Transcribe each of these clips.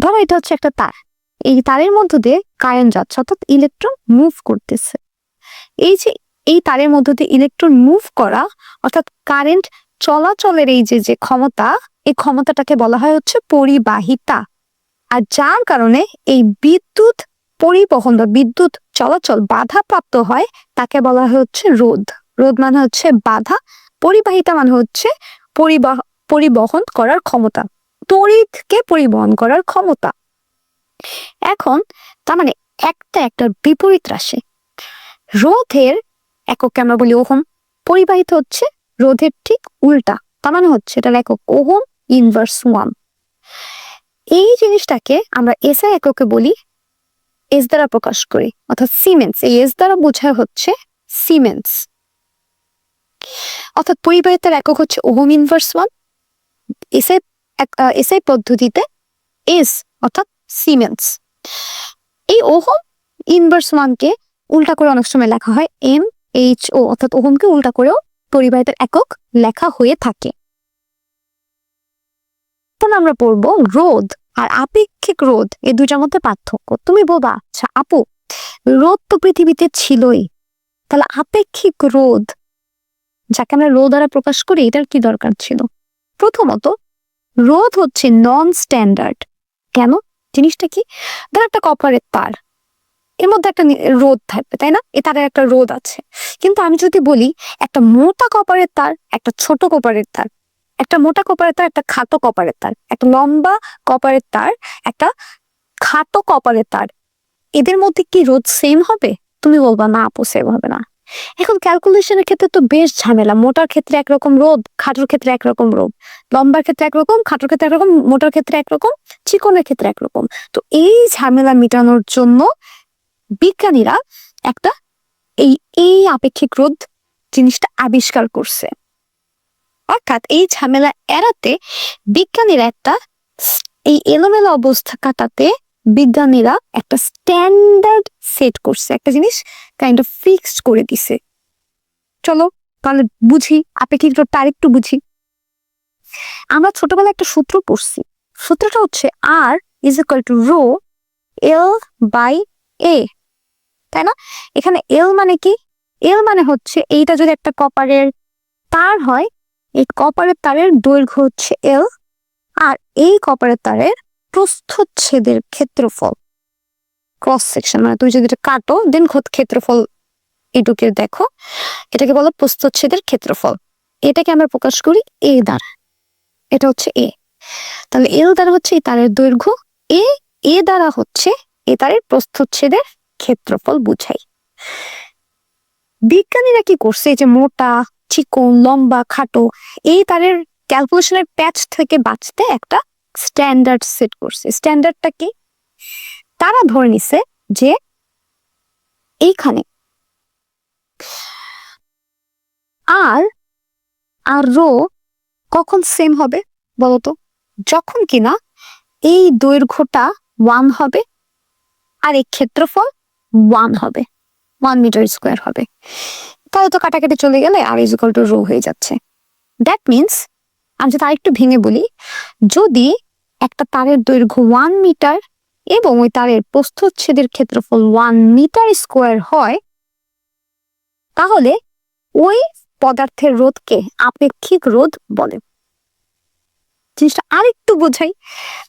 ধরো এটা হচ্ছে একটা তার, এই তারের মধ্য দিয়ে কারেন্ট যাচ্ছে, অর্থাৎ ইলেকট্রন মুভ করতেছে। এই যে এই তারের মধ্য দিয়ে ইলেকট্রন মুভ করা, অর্থাৎ কারেন্ট চলাচলের এই যে ক্ষমতা, এই ক্ষমতাটাকে বলা হয় হচ্ছে পরিবাহিতা। আর যার কারণে এই বিদ্যুৎ পরিবহন বা বিদ্যুৎ চলাচল বাধাপ্রাপ্ত হয় তাকে বলা হয় হচ্ছে রোধ। রোধ মানে হচ্ছে বাধা, পরিবাহিতা মানে হচ্ছে পরিবহন করার ক্ষমতা, তড়িৎকে পরিবহন করার ক্ষমতা। এখন তার মানে একটা বিপরীত রাশি। রোধের এককে আমরা বলি ওহম, পরিবাহিত হচ্ছে রোধের ঠিক উল্টা, তার মানে হচ্ছে এটার একক ওহম ইনভার্স 1। এই জিনিসটাকে আমরা এসআই এককে বলি, এস দ্বারা প্রকাশ করি, অর্থাৎ সিমেন্স। এই এস দ্বারা বোঝায় হচ্ছে সিমেন্স, অর্থাৎ পরিবাহিতার একক হচ্ছে ওহম ইনভার্স 1। এসআই পদ্ধতিতে এস অর্থাৎ সিমেন্স। এই ওহম ইনভার্স 1 কে উল্টা করে অনেক সময় লেখা হয় MHO, অর্থাৎ ওহমকে উল্টা করেও পরিবাহিতার একক লেখা হয়ে থাকে। তাহলে আমরা পড়বো রোধ আর আপেক্ষিক রোধ, এই দুইটার মধ্যে পার্থক্য। তুমি বলবা আচ্ছা আপু, রোধ তো পৃথিবীতে ছিলই, তাহলে আপেক্ষিক রোধ যাকে আমরা রো দ্বারা প্রকাশ করি এটার কি দরকার ছিল? প্রথমত, রোধ হচ্ছে নন স্ট্যান্ডার্ড। কেন? জিনিসটা কি? ধর একটা কপারের তার, এর মধ্যে একটা রোধ থাকবে, তাই না? এ তারের একটা রোধ আছে। কিন্তু আমি যদি বলি একটা মোটা কপারের তার, একটা ছোট কপারের তার, একটা মোটা কপারের তার, একটা খাটো কপারের তার, একটা লম্বা কপারের তার, একটা খাটো কপারের তার, এদের মধ্যে কি রোধ সেম হবে? তুমি বলবা না আপু সেম হবে না। এখন ক্যালকুলেশনের ক্ষেত্রে তো বেশ ঝামেলা। মোটার ক্ষেত্রে একরকম রোধ, খাটোর ক্ষেত্রে একরকম রোধ, লম্বার ক্ষেত্রে একরকম, খাটোর ক্ষেত্রে একরকম, মোটার ক্ষেত্রে একরকম, চিকনের ক্ষেত্রে একরকম। তো এই ঝামেলা মেটানোর জন্য বিজ্ঞানীরা একটা এই আপেক্ষিক রোধ জিনিসটা আবিষ্কার করছে। অর্থাৎ এই ঝামেলা এড়াতে বিজ্ঞানীরা এই এলোমেলো অবস্থা কাটাতে বিজ্ঞানীরা একটা স্ট্যান্ডার্ড সেট করছে, একটা জিনিস কাইন্ড অফ ফিক্সড করে দিছে। চলো তাহলে বুঝি আপেক্ষিক রোধটা আরেকটু বুঝি। আমরা ছোটবেলায় একটা সূত্র পড়ছি, সূত্রটা হচ্ছে R is equal to rho L by A, তাই না? এখানে এল মানে কি? এল মানে হচ্ছে এইটা যদি একটা কপারের তার হয়, এই কপারের তারের দৈর্ঘ্য হচ্ছে এল, আর এই কপারের তারের প্রস্থচ্ছেদের ক্ষেত্রফল, ক্রস সেকশন, মানে তুমি যদি এটা কাটো দেন ক্ষেত্রফল এটুকে দেখো, এটাকে বলো প্রস্থচ্ছেদের ক্ষেত্রফল। এটাকে আমরা প্রকাশ করি এ দ্বারা, এটা হচ্ছে এ। তাহলে এল দ্বারা হচ্ছে এই তারের দৈর্ঘ্য, এ দ্বারা হচ্ছে এই তারের প্রস্থচ্ছেদের ক্ষেত্রফল বুঝাই। বিজ্ঞানীরা কি করছে, এই যে মোটা, চিকন, লম্বা, খাটো, এই তারের ক্যালকুলেশনের প্যাচ থেকে বাঁচতে একটা স্ট্যান্ডার্ড সেট করছে। স্ট্যান্ডার্ডটা কি? তারা ধরে নিছে যে এইখানে আর রো কখন সেম হবে বলতো? যখন কিনা এই দৈর্ঘ্যটা 1 হবে আর এই ক্ষেত্রফল 1 হবে, 1 মিটার স্কোয়ার হবে। তাহলে তো কাটাকাটি চলে গেলে আর ইজ ইকুয়াল টু রো হয়ে যাচ্ছে। দ্যাট মিনস, আমি যদি আরেকটু ভেঙে বলি, যদি একটা তারের দৈর্ঘ্য 1 মিটার এবং ওই তারের প্রস্থচ্ছেদের ক্ষেত্রফল 1 মিটার স্কোয়ার হয়, তাহলে ওই পদার্থের রোধকে আপেক্ষিক রোধ বলে। জিনিসটা আরেকটু বোঝাই,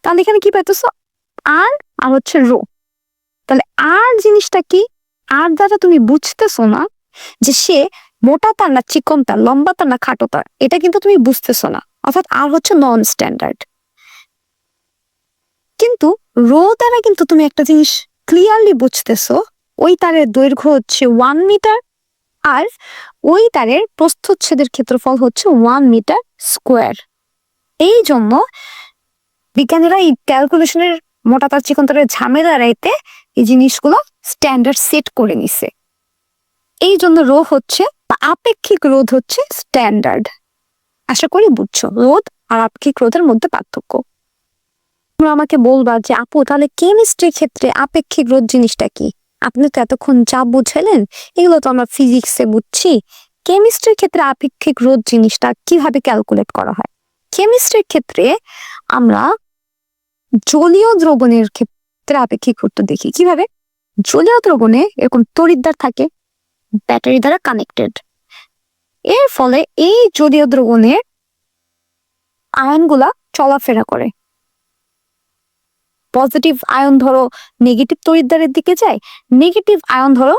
তাহলে এখানে কি পাইতেছ? আর হচ্ছে রো। তাহলে আর জিনিসটা কি? আর দ্বারা তুমি বুঝতেছো না যে সে মোটা তার না চিকন তার, লম্বা তার না খাটো তার, এটা কিন্তু তুমি বুঝতেছো না। অর্থাৎ আর হচ্ছে নন স্ট্যান্ডার্ড। কিন্তু রো দ্বারা কিন্তু তুমি একটা জিনিস ক্লিয়ারলি বুঝতেছো, ওই তারের দৈর্ঘ্য হচ্ছে 1 মিটার আর ওই তারের প্রস্থচ্ছেদের ক্ষেত্রফল হচ্ছে 1 মিটার স্কোয়ার। এই জন্য বিজ্ঞানীরা এই ক্যালকুলেশনের মোটা তার চিকন তারের ঝামেলা এড়াইতে এই জিনিসগুলো স্ট্যান্ডার্ড সেট করে নিছে। এই জন্য রো হচ্ছে বা আপেক্ষিক রোধ হচ্ছে স্ট্যান্ডার্ড। আশা করি বুঝছো রোধ আর আপেক্ষিক রোধের মধ্যে পার্থক্য। তোমরা আমাকে বলবা যে আপু তাহলে কেমিস্ট্রির ক্ষেত্রে আপেক্ষিক রোধ জিনিসটা কি? আপনি তো এতক্ষণ যা বুঝাইলেন এগুলো তো আমরা ফিজিক্সে বুঝছি, কেমিস্ট্রির ক্ষেত্রে আপেক্ষিক রোধ জিনিসটা কিভাবে ক্যালকুলেট করা হয়? কেমিস্ট্রির ক্ষেত্রে আমরা জলীয় দ্রবণের ক্ষেত্রে আপেক্ষিক রোধটা দেখি কিভাবে। জলীয় দ্রবণে এরকম তড়িৎদ্বার থাকে, ব্যাটারি দ্বারা কানেক্টেড। এর ফলে এই জলীয় দ্রবণের আয়নগুলা চলাফেরা করে। পজিটিভ আয়ন ধরো নেগেটিভ তড়িৎদ্বারের দিকে যায়, নেগেটিভ আয়ন ধরো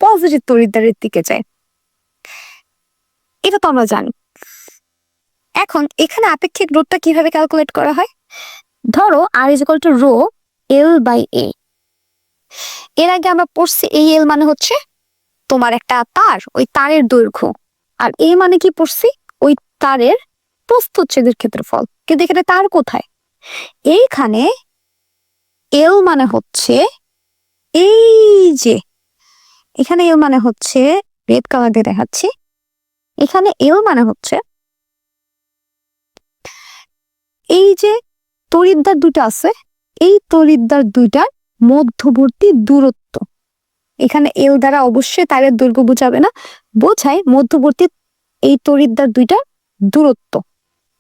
পজিটিভ তড়িৎদ্বারের দিকে যায়। এটা তো আমরা জানি। এখন এখানে আপেক্ষিক রোধটা কিভাবে ক্যালকুলেট করা হয়? ধরো R is equal to rho L by A. এর আগে আমরা পড়ছি এই এল মানে হচ্ছে তোমার একটা তার, ওই তারের দৈর্ঘ্য, আর এ মানে কি পড়ছি ওই তারের প্রস্থচ্ছেদের ক্ষেত্রফল। কিন্তু এখানে তার কোথায়? এইখানে এল মানে হচ্ছে এই যে, এখানে এল মানে হচ্ছে রেড কালার দিয়ে দেখাচ্ছি, এখানে এল মানে হচ্ছে এই যে তড়িৎদ্বার দুটো আছে, এই তড়িৎদ্বার দুইটার মধ্যবর্তী দূরত্ব। এখানে এল দ্বারা অবশ্যই তারের দৈর্ঘ্য বোঝাবে না, বোঝায় মধ্যবর্তী এই তড়িৎদ্বার দুইটার দূরত্ব।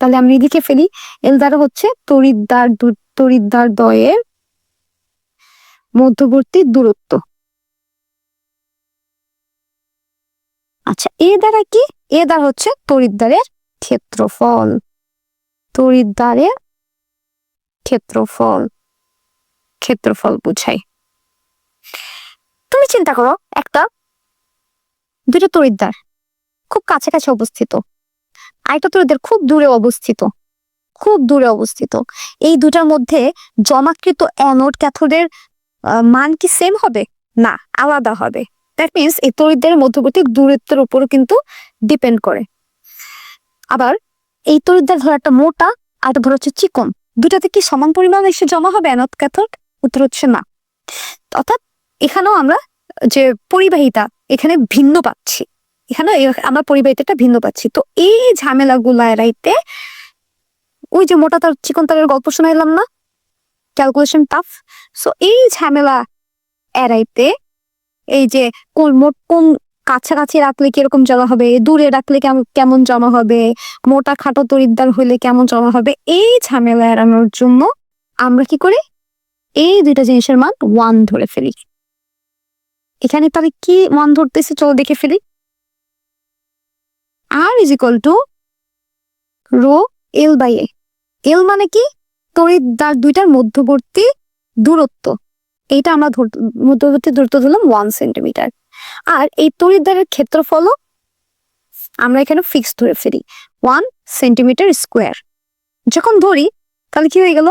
তাহলে আমি লিখে ফেলি এল দ্বারা হচ্ছে তড়িৎদ্বার দ্বয়ের মধ্যবর্তী দূরত্ব। আচ্ছা, এ দ্বারা কি? এ দ্বারা হচ্ছে তড়িৎদ্বারের ক্ষেত্রফল, তড়িৎদ্বারের ক্ষেত্রফল, ক্ষেত্রফল বুঝাই। তুমি চিন্তা করো দুইটা তড়িৎদ্বার খুব কাছাকাছি অবস্থিত, আরেকটা তড়িৎদ্বার খুব দূরে অবস্থিত, খুব দূরে অবস্থিত। এই দুটার মধ্যে জমাকৃত অ্যানোড ক্যাথোডের মান কি সেম হবে? না, আলাদা হবে। দ্যাট মিনস এই তড়িৎদ্বারের মধ্যবর্তী দূরত্বের উপরও কিন্তু ডিপেন্ড করে। আবার এই তড়িৎদ্বার ধরো একটা মোটা আর একটা ধরো হচ্ছে চিকন, দুটাতে কি সমান পরিমাণ এসে জমা হবে অ্যানোড ক্যাথোড? উত্তর হচ্ছে না। অর্থাৎ এখানেও আমরা যে পরিবাহিতা এখানে ভিন্ন পাচ্ছি, এখানে আমরা পরিবাহিতাটা ভিন্ন পাচ্ছি। তো এই ঝামেলাগুলো এড়াইতে ওই যে মোটা তার চিকন তারের গল্প শোনাইলাম না, ক্যালকুলেশন টাফ। সো এই ঝামেলা এড়াইতে এই যে কোন কাছাকাছি রাখলে কিরকম জমা হবে, দূরে রাখলে কেমন জমা হবে, মোটা খাটো তড়িৎদ্বার হইলে কেমন জমা হবে, এই ঝামেলা এড়ানোর জন্য আমরা কি করি, এই দুইটা জিনিসের মান 1 ধরে ফেলি। এখানে তাহলে কি মান ধরতেছি চলো দেখে ফেলি। R is equal to rho L by A. L মানে কি? তড়িৎদ্বার দুইটার মধ্যবর্তী দূরত্ব। এইটা আমরা মধ্যবর্তী দূরত্ব ধরলাম 1 সেন্টিমিটার। আর এই তড়িৎদ্বারের ক্ষেত্রফলও আমরা এখানে ফিক্স ধরে ফেলি 1 সেন্টিমিটার স্কোয়ার। যখন ধরি তাহলে কি হয়ে গেল,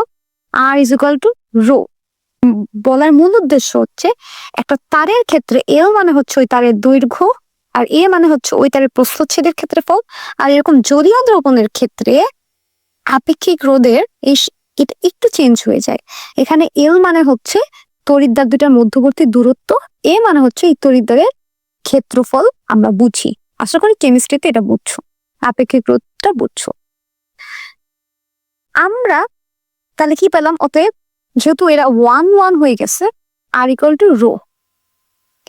আর ইজ ইকুয়াল টু রো। বলার মূল উদ্দেশ্য হচ্ছে একটা তারের ক্ষেত্রে এল মানে হচ্ছে ওই তারের দৈর্ঘ্য, আর এ মানে হচ্ছে ওই তারের প্রস্থচ্ছেদের ক্ষেত্রফল। আর এরকম জলীয় দ্রবণের ক্ষেত্রে আপেক্ষিক রোধের এটা একটু চেঞ্জ হয়ে যায়। এখানে এল মানে হচ্ছে তড়িৎদ্বার দুটার মধ্যবর্তী দূরত্ব, এ মানে হচ্ছে এই তড়িৎদ্বারের ক্ষেত্রফল। আমরা বুঝি, আশা করি কেমিস্ট্রিতে এটা বুঝছো, আপেক্ষিক রোধটা বুঝছো। আমরা তাহলে কি পেলাম? অতএব যেহেতু এরা 1 হয়ে গেছে, আর ইকুয়াল টু রো,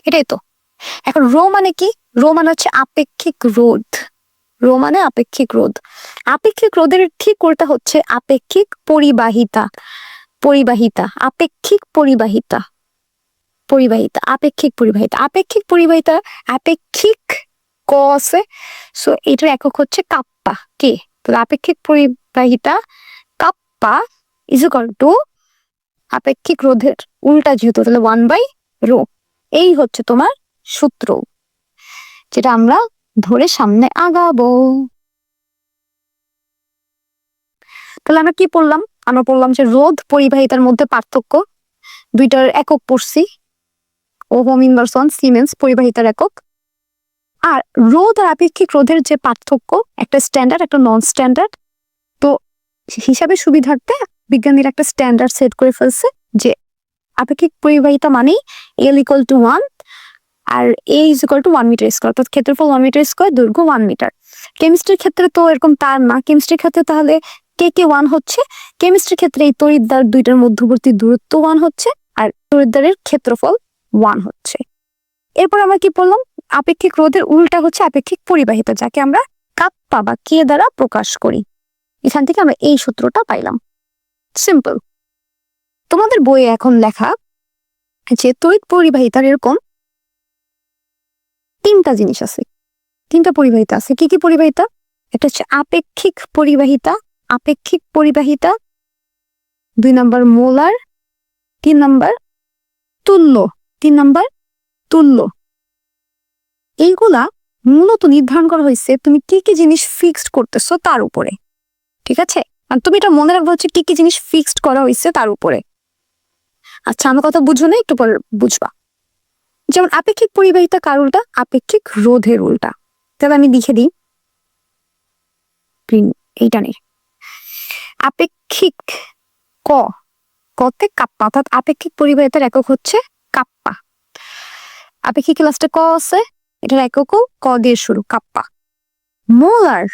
এটাই তো। এখন রো মানে কি? রো মানে হচ্ছে আপেক্ষিক রোধ। রো মানে আপেক্ষিক রোধ। আপেক্ষিক রোধের ঠিক উল্টা হচ্ছে আপেক্ষিক পরিবাহিতা। পরিবাহিতা, আপেক্ষিক পরিবাহিতা, পরিবাহিতা, আপেক্ষিক পরিবাহিতা, আপেক্ষিক পরিবাহিতা, আপেক্ষিক ক আছে। সো এটার একক হচ্ছে কাপ্পা। কে? তাহলে আপেক্ষিক পরিবাহিতা কাপ্পা ইজ ইকুয়াল টু আপেক্ষিক রোধের উল্টা যেহেতু, তাহলে 1/ρ। এই হচ্ছে তোমার সূত্র, যেটা আমরা ধরে সামনে আগাবো। তাহলে আমরা কি পড়লাম? আমরা পড়লাম যে রোধ পরিবাহিতার মধ্যে পার্থক্য, দুইটার একক পড়ছি, ওহম, ইনভার্সন, সিমেন্স পরিবাহিতার একক। আর রোধ আর আপেক্ষিক রোধের যে পার্থক্য, একটা স্ট্যান্ডার্ড একটা নন স্ট্যান্ডার্ড। তো হিসাবে সুবিধার্থে বিজ্ঞানীরা একটা স্ট্যান্ডার্ড সেট করে ফেলছে যে আপেক্ষিক পরিবাহিতা মানেই এল ইকুয়াল টু 1 আর A is equal to 1 metre square, অর্থাৎ ক্ষেত্রফল 1 মিটার স্কোয়ার, দৈর্ঘ্য 1 মিটার। কেমিস্ট্রির ক্ষেত্রে তো এরকম তার না। কেমিস্ট্রির ক্ষেত্রে তাহলে কে 1 হচ্ছে? কেমিস্ট্রির ক্ষেত্রে এই তড়িৎদ্বার দুইটার মধ্যবর্তী দূরত্ব 1 হচ্ছে, আর তড়িৎদ্বারের ক্ষেত্রফল 1 হচ্ছে। এরপর আমরা কি বললাম? আপেক্ষিক রোধের উল্টা হচ্ছে আপেক্ষিক পরিবাহিতা, যাকে আমরা কাপ্পা বা কে দ্বারা প্রকাশ করি। এখান থেকে আমরা এই সূত্রটা পাইলাম। সিম্পল। তোমাদের বইয়ে এখন লেখা যে তড়িৎ পরিবাহিতার এরকম তিনটা জিনিস আছে, তিনটা পরিবাহিতা আছে। কি কি পরিবাহিতা? একটা হচ্ছে আপেক্ষিক পরিবাহিতা, আপেক্ষিক পরিবাহিতা, 2 নাম্বার মোলার, 3 নাম্বার তুল্য, 3 নাম্বার তুল্য। এইগুলা মূলত নির্ধারণ করা হয়েছে তুমি কি কি জিনিস ফিক্সড করতেছো তার উপরে, ঠিক আছে? আর তুমি এটা মনে রাখবে হচ্ছে কি কি জিনিস ফিক্সড করা হয়েছে তার উপরে। আচ্ছা, আমার কথা বুঝো না, একটু পরে বুঝবা। যেমন আপেক্ষিক পরিবাহিতা কার উল্টা? আপেক্ষিক রোধের উল্টা। তাহলে আমি লিখে দিই, এইটা নেই, আপেক্ষিক ক, কতে কাপ্পা, অর্থাৎ আপেক্ষিক পরিবাহিতার একক হচ্ছে কাপ্পা। আপেক্ষিক লাস্টে ক আছে, এটার এককও ক দিয়ে শুরু, কাপ্পা। মোলার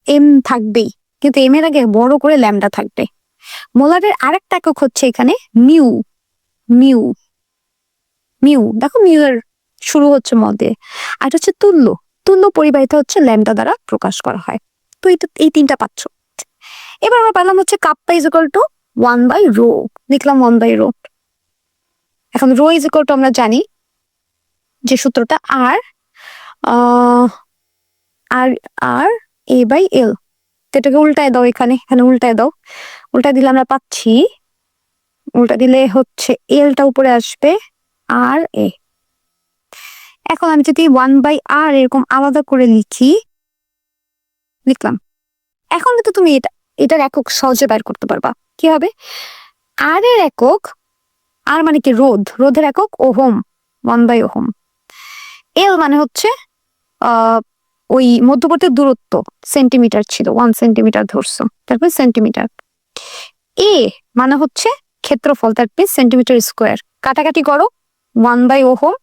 এম থাকবেই, কিন্তু এম এর আগে বড় করে ল্যামডা থাকবে। মোলারের আরেকটা একক হচ্ছে এখানে মিউ, মিউ, মিউ, দেখো মিউ এর শুরু হচ্ছে ম দিয়ে। আর হচ্ছে তুল্য, তুল্য পরিবাহিতা হচ্ছে ল্যামডা দ্বারা প্রকাশ করা হয়। তো এই তিনটা পাচ্ছ। এবার আমরা পেলাম হচ্ছে কাপ্পা ইজ ইকুয়াল টু 1/ρ, লিখলাম 1/ρ। এখন রো ইজ ইকুয়াল টু আমরা জানি যে সূত্রটা আর আর আর A/L। এটাকে উল্টায় দাও, এখানে এখানে উল্টায় দাও, উল্টা দিলে আমরা পাচ্ছি, উল্টা দিলে হচ্ছে এলটা উপরে আসবে আর এ। এখন আমি যদি 1/r এরকম আলাদা করে লিখি, লিখলাম। এখন কিন্তু তুমি এটার একক সহজে বের করতে পারবা। কি হবে? আর এর একক, আর মানে কি রোধ, রোধের একক ওহম, 1/ওহম। এল মানে হচ্ছে ওই মধ্যবর্তী দূরত্ব, সেন্টিমিটার ছিল, 1 সেন্টিমিটার ধরছো, তারপর সেন্টিমিটার। এ মানে হচ্ছে ক্ষেত্রফল, তারপর সেন্টিমিটার স্কোয়ার। কাটাকাটি করো, 1/ওহম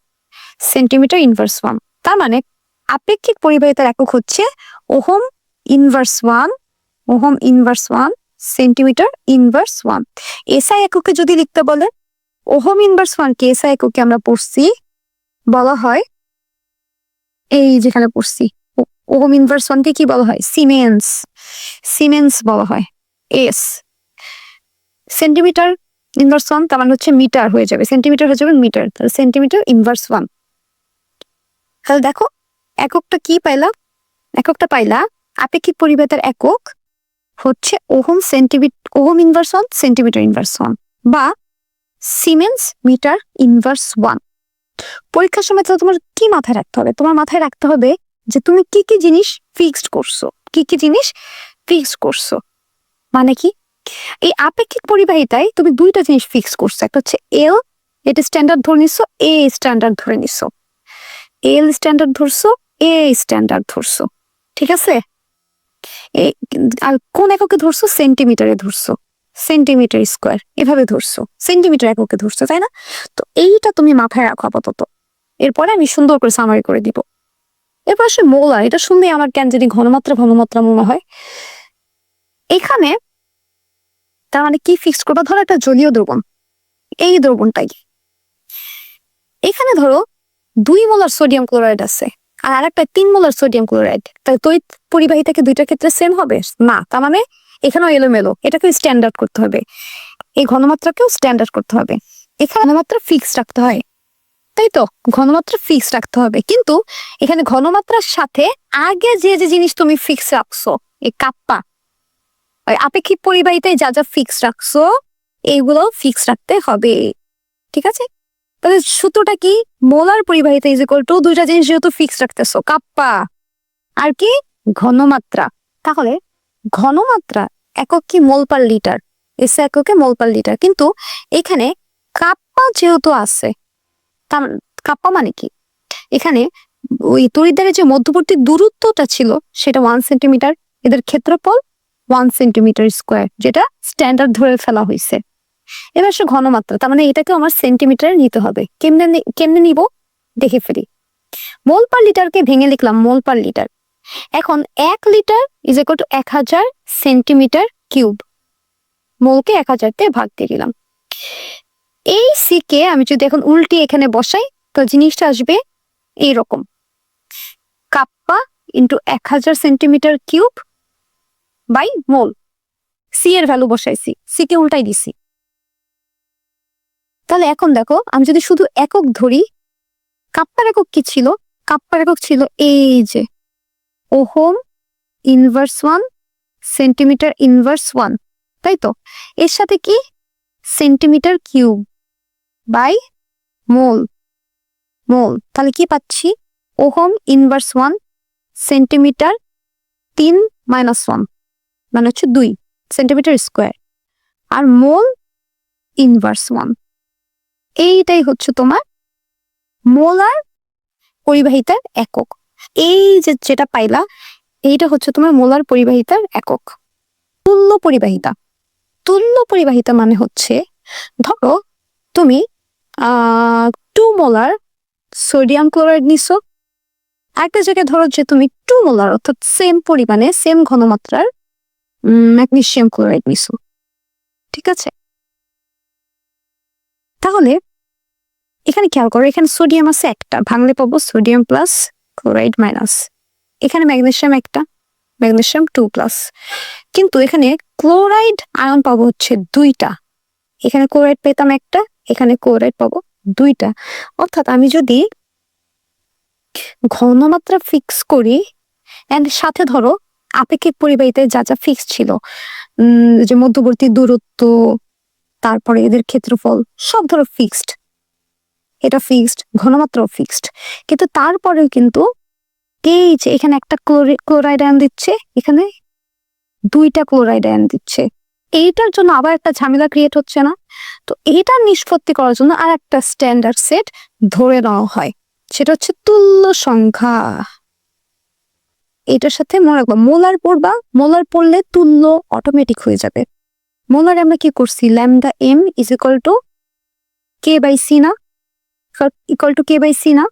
সেন্টিমিটার ইনভার্স 1। তার মানে আপেক্ষিক পরিবাহিতার একক হচ্ছে ohm inverse 1, ohm inverse 1 centimetre inverse 1। SI এককে যদি লিখতে বলে, ওহম ইনভার্স 1 কে এসআই এককে আমরা পড়ছি, বলা হয় এই যেখানে পড়ছি, ওহম ইনভার্স 1 কে কি বলা হয়? সিমেন্স, সিমেন্স বলা হয়। এস সেন্টিমিটার ইনভার্স 1 তার মানে হচ্ছে মিটার হয়ে যাবে, সেন্টিমিটার হয়ে যাবে মিটার, তাহলে সেন্টিমিটার ইনভার্স 1। তাহলে দেখো এককটা কি পাইলা? এককটা পাইলা আপেক্ষিক পরিবাহিতার একক হচ্ছে ohm centimetre, ohm inverse 1 centimetre inverse 1 বা সিমেন্স মিটার ইনভার্স 1। পরীক্ষার সময় তো তোমার কি মাথায় রাখতে হবে? তোমার মাথায় রাখতে হবে যে তুমি কি কি জিনিস ফিক্সড করছো, কি কি জিনিস ফিক্সড করছো। মানে কি? এই আপেক্ষিক পরিবাহিতায় তুমি দুইটা জিনিস ফিক্স করছো, একটা হচ্ছে এল, এটা স্ট্যান্ডার্ড ধরে নিছো, এ স্ট্যান্ডার্ড ধরে নিছো, এল স্ট্যান্ডার্ড ধরছো, এ স্ট্যান্ডার্ড ধরছো, ঠিক আছে? আর কোন এককে ধরছো? সেন্টিমিটারে ধরছো, সেন্টিমিটার স্কোয়ার এভাবে ধরছো, সেন্টিমিটার এককে ধরছো, তাই না? তো এইটা তুমি মাথায় রাখো আপাতত, এরপরে আমি সুন্দর করে সামারি করে দিব। এরপর আসলে মোলার, এটা শুনলে আমার কেন জানি ঘনমাত্রা ঘনমাত্রা মনে হয়। এখানে তার মানে কি ফিক্স করবা? ধরো একটা জলীয় দ্রবণ, এই দ্রবণটাই, এখানে ধরো 2 মোলার সোডিয়াম ক্লোরাইড আছে আর আরেকটা 3 মোলার সোডিয়াম ক্লোরাইড, তাই তড়িৎ পরিবাহিতাকে দুইটার ক্ষেত্রে সেম হবে না। তার মানে এখানেও এলোমেলো, এটাকে স্ট্যান্ডার্ড করতে হবে, এই ঘনমাত্রাকেও স্ট্যান্ডার্ড করতে হবে। এখানে ঘনমাত্রা ফিক্স রাখতে হয়, তাই তো? ঘনমাত্রা ফিক্স রাখতে হবে, কিন্তু এখানে ঘনমাত্রার সাথে আগে যে যে জিনিস তুমি ফিক্স রাখছো, এই কাপ্পা, আপেক্ষিক পরিবাহিতায় যা যা ফিক্স রাখছো এইগুলো ফিক্স রাখতে হবে, ঠিক আছে? তাহলে সূত্রটা কি? মোলার পরিবাহিতা ইজ ইকুয়াল টু দুইটা জিনিস যেহেতু ফিক্স রাখতেছো, কাপ্পা আর কি ঘনমাত্রা। তাহলে ঘনমাত্রা একক কি? মোল পার লিটার, এসে এককে মোল পার লিটার। কিন্তু এখানে কাপ্পা যেহেতু আছে, তার কাপ্পা মানে কি? এখানে ওই তড়িৎদ্বারের যে মধ্যবর্তী দূরত্বটা ছিল সেটা 1 সেন্টিমিটার, এদের ক্ষেত্রফল 1 সেন্টিমিটার স্কোয়ার, যেটা স্ট্যান্ডার্ড ধরে ফেলা হয়েছে। এবার সে ঘনমাত্রা, তার মানে এটাকে আমার সেন্টিমিটারে নিতে হবে। কেমনে নিব দেখে ফেলি। মোল পার লিটারকে ভেঙে লিখলাম মোল পার লিটার। এখন 1 litre is equal to 1000 centimetre cube, মোলকে 1000 দিয়ে ভাগ দিয়ে দিলাম। এই সি কে আমি যদি এখন উল্টি এখানে বসাই, তো জিনিসটা আসবে এইরকম, kappa into 1000 centimetre cube by mole. C এর ভ্যালু বসাইছি, সি কে উল্টাই দিছি, তাহলে এখন দেখো আমি যদি শুধু একক ধরি, কাপ্পার একক কি ছিল? কাপ্পার একক ছিল এই যে ওহম ইনভার্স 1, সেন্টিমিটার ইনভার্স 1, তাই তো? এর সাথে কি সেন্টিমিটার কিউব বাই মোল। তাহলে কি পাচ্ছি? ওহম ইনভার্স 1 সেন্টিমিটার 3 মাইনাস 1 মানে হচ্ছে 2 সেন্টিমিটার স্কোয়ার, আর মোল ইনভার্স 1। এইটাই হচ্ছে তোমার মোলার পরিবাহিতার একক। এই যে যেটা পাইলা, এইটা হচ্ছে তোমার মোলার পরিবাহিতার একক। তুল্য পরিবাহিতা মানে হচ্ছে, ধরো তুমি 2 মোলার সোডিয়াম ক্লোরাইড নিছো, একটা জায়গায় ধরো যে তুমি 2 মোলার অর্থাৎ সেম পরিমাণে সেম ঘনমাত্রার ম্যাগনেসিয়াম ক্লোরাইড নিছো, ঠিক আছে? তাহলে এখানে খেয়াল করো, এখানে সোডিয়াম আছে একটা, ভাঙলে পাবো সোডিয়াম প্লাস ক্লোরাইড মাইনাস, এখানে ম্যাগনেসিয়াম একটা, ম্যাগনেসিয়াম 2+, কিন্তু এখানে ক্লোরাইড আয়ন পাবো হচ্ছে 2টা। এখানে ক্লোরাইড পেতাম একটা, এখানে ক্লোরাইড পাবো 2টা। অর্থাৎ আমি যদি ঘনমাত্রা ফিক্স করি এন্ড সাথে ধরো আপেক্ষিক পরিবাহিতায় যা যা ফিক্স ছিল, যে মধ্যবর্তী দূরত্ব, তারপরে এদের ক্ষেত্রফল সব ধরো ফিক্সড, এটা ফিক্সড, ঘনমাত্রাও ফিক্সড, কিন্তু তারপরেও কিন্তু এই যে এখানে একটা ক্লোরাইড আয়ন দিচ্ছে, এখানে 2টা ক্লোরাইড আয়ন দিচ্ছে, এইটার জন্য আবার একটা ঝামেলা ক্রিয়েট হচ্ছে না? তো এইটার নিষ্পত্তি করার জন্য আর একটা স্ট্যান্ডার্ড সেট ধরে নেওয়া হয়, সেটা হচ্ছে তুল্য সংখ্যা। এটার সাথে মনে রাখবো মোলার পড়বা, মোলার পড়লে তুল্য অটোমেটিক হয়ে যাবে। মোলার আমরা কি করছি? Lambda M is equal to K by C না, equal to K by C না?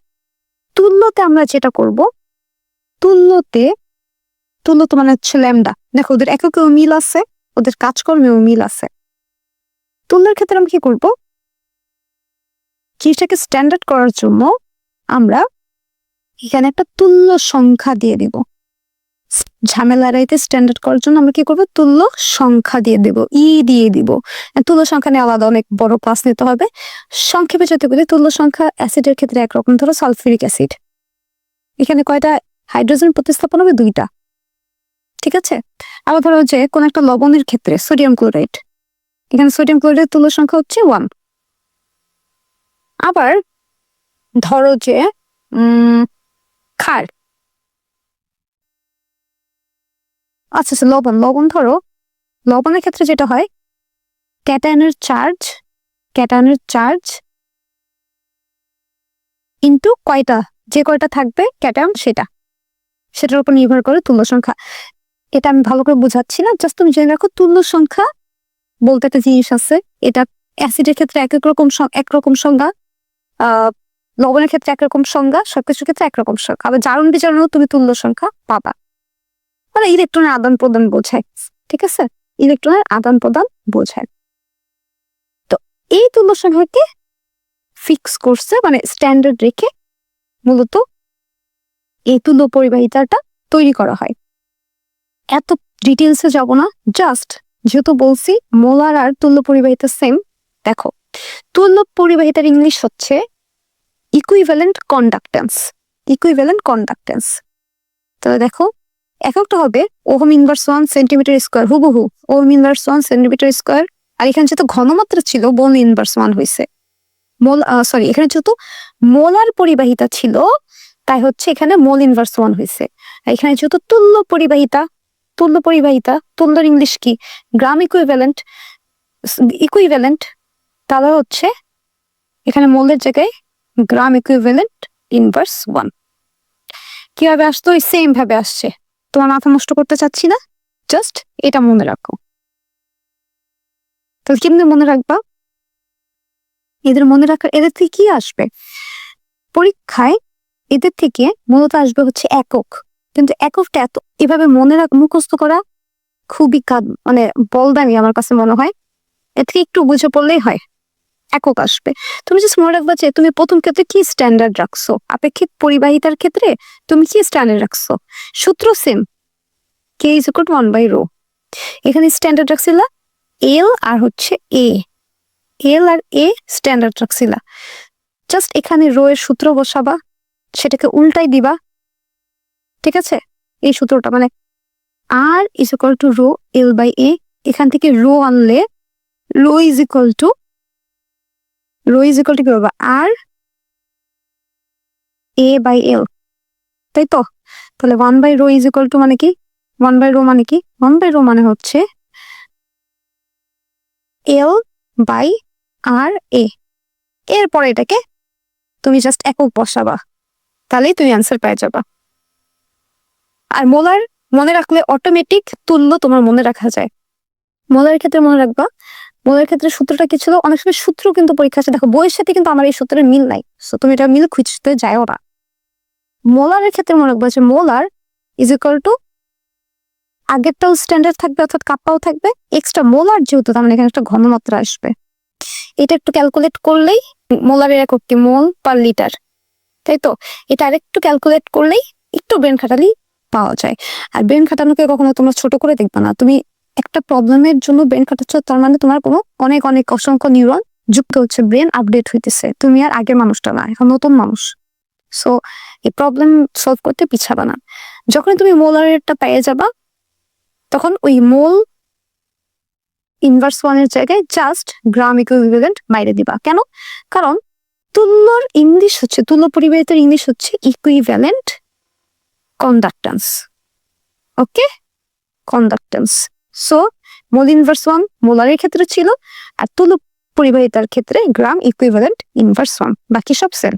তুল্যতে আমরা যেটা করব, তুল্য তো মানে হচ্ছে ল্যামডা। দেখো ওদের এককেও মিল আছে, ওদের কাজকর্মেও মিল আছে। তুল্যের ক্ষেত্রে আমরা কি করব? জিনিসটাকে স্ট্যান্ডার্ড করার জন্য আমরা এখানে একটা তুল্য সংখ্যা দিয়ে দিব। ঝামেলা এড়াইতে স্ট্যান্ডার্ড করার জন্য আমরা কি করবো? তুল্য সংখ্যা দিয়ে দেব, দিয়ে দিব। তুল্য সংখ্যা নিয়ে আলাদা অনেক বড় ক্লাস নিতে হবে। সংক্ষেপে যদি বলি, তুল্য সংখ্যা অ্যাসিডের ক্ষেত্রে একরকম, ধরো সালফিউরিক অ্যাসিড, এখানে কয়টা হাইড্রোজেন প্রতিস্থাপন হবে? 2টা, ঠিক আছে? আবার ধরো যে কোন একটা লবণের ক্ষেত্রে সোডিয়াম ক্লোরাইড, এখানে সোডিয়াম ক্লোরাইডের তুল্য সংখ্যা হচ্ছে 1। আবার ধরো যে ক্ষার, আচ্ছা লবণ ধরো, লবণের ক্ষেত্রে যেটা হয়, ক্যাটায়নের চার্জ ইনটু কয়টা, যে কয়টা থাকবে ক্যাটায়ন সেটার উপর নির্ভর করে তুল্য সংখ্যা। এটা আমি ভালো করে বুঝাচ্ছি না, জাস্ট তুমি জেনে রাখো তুল্য সংখ্যা বলতে একটা জিনিস আছে। এটা অ্যাসিডের ক্ষেত্রে একরকম সংজ্ঞা, লবণের ক্ষেত্রে একরকম সংজ্ঞা, সবকিছুর ক্ষেত্রে একরকম সংখ্যা। আবার জারণ বিজারণেও তুমি তুল্য সংখ্যা পাবা, মানে ইলেকট্রনের আদান প্রদান বোঝায়, ঠিক আছে? ইলেকট্রনের আদান প্রদান বোঝায়। তো এই তুল্য সংখ্যাকে ফিক্স করছে, মানে স্ট্যান্ডার্ড রেখে মূলত এই তুল্য পরিবাহিতাটা তৈরি করা হয়। এত ডিটেলসে যাব না, জাস্ট যেহেতু বলছি মোলার আর তুল্য পরিবাহিতা সেম, দেখো তুল্য পরিবাহিতার ইংলিশ হচ্ছে ইকুইভ্যালেন্ট কন্ডাক্টেন্স। তাহলে দেখো এককটা হবে ওহম ইনভার্স 1 সেন্টিমিটার স্কোয়ার, হুবহু ওহম ইনভার্স 1 সেন্টিমিটার স্কোয়ার। আর এখানে যেহেতু ঘনমাত্রা ছিল, মোল ইনভার্স 1 হয়েছে, এখানে যেহেতু মোলার পরিবাহিতা ছিল, তাই হচ্ছে এখানে মোল ইনভার্স 1 হয়েছে। আর এখানে যেহেতু তুল্য পরিবাহিতা, তুল্যর ইংলিশ কি? গ্রাম ইকুইভ্যালেন্ট, তাহলে হচ্ছে এখানে মোলের জায়গায় গ্রাম ইকুইভ্যালেন্ট ইনভার্স 1। কিভাবে আসতো? সেম ভাবে আসছে, তোমার মাথা নষ্ট করতে চাচ্ছি না, জাস্ট এটা মনে রাখো। তো কেমনি মনে রাখবা? এদের থেকে কি আসবে পরীক্ষায়? এদের থেকে মূলত আসবে হচ্ছে একক, কিন্তু এককটা এভাবে মুখস্থ করা খুবই মানে বলদামি আমার কাছে মনে হয়। এর থেকে একটু বুঝে পড়লেই হয়, একক আসবে। তুমি জাস্ট মনে রাখবা যে তুমি প্রথম ক্ষেত্রে কি স্ট্যান্ডার্ড রাখছো, আপেক্ষিক পরিবাহিতার ক্ষেত্রে তুমি কি স্ট্যান্ডার্ড রাখছো। সূত্র same, K is equal to 1/ρ। এখানে স্ট্যান্ডার্ড রাখছিল এল আর হচ্ছে এ, এল আর এ স্ট্যান্ডার্ড রাখছিলা, জাস্ট এখানে রো এর সূত্র বসাবা, সেটাকে উল্টাই দিবা, ঠিক আছে? এই সূত্রটা মানে R is equal to rho L by A, এখান থেকে রো আনলে রো ইজ ইকুয়াল টু কি বলবা, আর এ বাই এল, তাই তো? তাহলে 1 by rho is equal to মানে কি, 1 বাই রো মানে কি, 1 বাই রো মানে হচ্ছে এল বাই আর এ। এরপরে এটাকে তুমি জাস্ট একক বসাবা, তাহলেই তুমি অ্যান্সার পেয়ে যাবা। আর মোলার মনে রাখলে অটোমেটিক তুল্য তোমার মনে রাখা যায়। মোলার ক্ষেত্রে মনে রাখবা, মোলার ক্ষেত্রে সূত্রটা কি ছিল, অনেক সময় সূত্র কিন্তু পরীক্ষা আছে, দেখো বইয়ের সাথে কিন্তু আমার এই সূত্রের মিল নাই, সো তুমি এটা মিল খুঁজতে যাও না। মোলারের ক্ষেত্রে মনে রাখবা যে মোলার ইজ ইকুয়াল টু আগেরটাও স্ট্যান্ডার্ড থাকবে, অর্থাৎ কাপ্পাও থাকবে, এক্সট্রা মোলার যেহেতু তার মানে এখানে একটা ঘনমাত্রা আসবে। এটা একটু ক্যালকুলেট করলেই মোলারের একক কি, মোল পার লিটার, তাই তো? এটা আরেকটু ক্যালকুলেট করলেই একটু ব্রেন খাটালি পাওয়া যায়। আর ব্রেন খাটানোকে কখনো তোমরা ছোট করে দেখবা না। তুমি একটা প্রবলেমের জন্য ব্রেন খাটাচ্ছ, তার মানে তোমার কোনো অনেক অনেক অসংখ্য নিউরন যুক্ত হচ্ছে, ব্রেন আপডেট হইতেছে, তুমি আর আগের মানুষটা না, এখন নতুন মানুষ। সো এই প্রবলেম সলভ করতে পিছাবা না। যখন তুমি মোলারেরটা পেয়ে যাবা, তখন ওই মোল ইনভার্স ওয়ানের জায়গায় জাস্ট গ্রাম ইকুইভ্যালেন্ট বাইরে দিবা। কেন? কারণ তুল্যর ইংলিশ হচ্ছে, তুল্য পরিবাহিতার ইংলিশ হচ্ছে equivalent conductance. Okay, conductance. So mole inverse one মোলারের ক্ষেত্রে ছিল, আর তুল্য পরিবাহিতার ক্ষেত্রে গ্রাম ইকুইভ্যালেন্ট ইনভার্স ওয়ান, বাকি সব সেল।